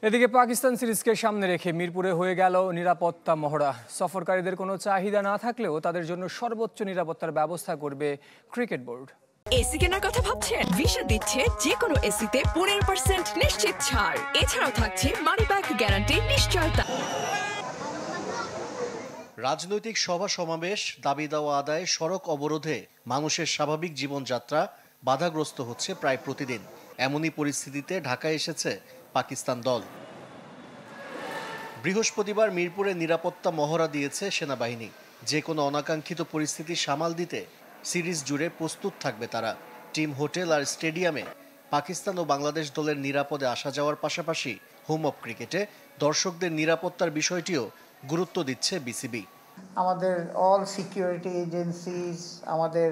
এদিকে পাকিস্তান সিরিজকে সামনে রেখে মিরপুরে হয়ে গেল নিরাপত্তা মহড়া। সফরকারীদের কোনো চাহিদা না থাকলেও তাদের জন্য সর্বোচ্চ নিরাপত্তার ব্যবস্থা করবে ক্রিকেট বোর্ড। এসি কেনার কথা ভাবছেন? ভিসা দিচ্ছে যে কোনো এসিতে 15% নিশ্চিত ছাড়। এছাড়াও থাকছে মানি ব্যাক গ্যারান্টি নিশ্চয়তা। রাজনৈতিক সভা সমাবেশ, দাবি দাওয়া আদায়, সড়ক অবরোধে মানুষের স্বাভাবিক জীবনযাত্রা বাধাগ্রস্ত হচ্ছে প্রায় প্রতিদিন। এমনই পরিস্থিতিতে ঢাকায় এসেছে পাকিস্তান দল। বৃহস্পতিবার মিরপুরে নিরাপত্তা মহড়া দিয়েছে সেনাবাহিনী। যে কোনো অনাকাঙ্ক্ষিত পরিস্থিতি সামাল দিতে সিরিজ জুড়ে প্রস্তুত থাকবে তারা। টিম হোটেল আর স্টেডিয়ামে পাকিস্তান ও বাংলাদেশ দলের নিরাপদে আসা যাওয়ার পাশাপাশি হোম অফ ক্রিকেটে দর্শকদের নিরাপত্তার বিষয়টিও গুরুত্ব দিচ্ছে বিসিবি। আমাদের অল সিকিউরিটি এজেন্সিজ, আমাদের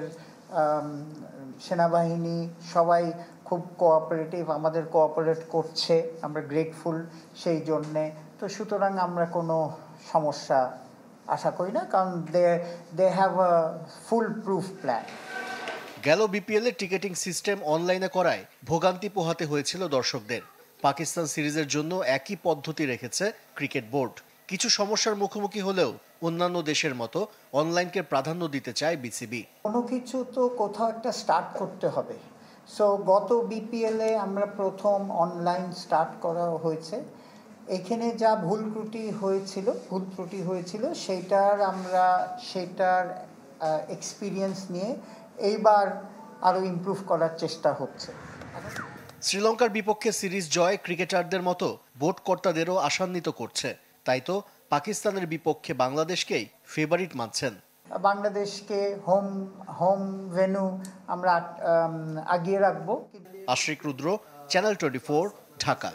সেনাবাহিনী সবাই খুব কোঅপারেটিভ, আমাদের কোঅপারেট করছে। আমরা গ্রেটফুল সেই জন্যে। তো সুতরাং আমরা কোনো সমস্যা আশা করি না, কারণ they have a foolproof plan. গেল বিপিএল-এর টিকেটিং সিস্টেম অনলাইনে করায় ভোগান্তি পোহাতে হয়েছিল দর্শকদের। পাকিস্তান সিরিজের জন্য একই পদ্ধতি রেখেছে ক্রিকেট বোর্ড। কিছু সমস্যার মুখোমুখি হলেও অন্যান্য দেশের মতো অনলাইনকে প্রাধান্য দিতে চায় বিসিবি। কোনো কিছু তো কোথাও একটা স্টার্ট করতে হবে। সো গত বিপিএলে আমরা প্রথম অনলাইন স্টার্ট করা হয়েছে। এখানে যা ভুল ত্রুটি হয়েছিল সেটার এক্সপিরিয়েন্স নিয়ে এইবার আরও ইমপ্রুভ করার চেষ্টা হচ্ছে। শ্রীলঙ্কার বিপক্ষে সিরিজ জয় ক্রিকেটারদের মতো বোর্ড কর্তাদেরও আশান্বিত করছে। তাই তো পাকিস্তানের বিপক্ষে বাংলাদেশকেই ফেভারিট মানছেন। বাংলাদেশকে হোম ভেন্যু আমরা আগিয়ে রাখবো। আশিক রুদ্র, চ্যানেল 24, ঢাকা।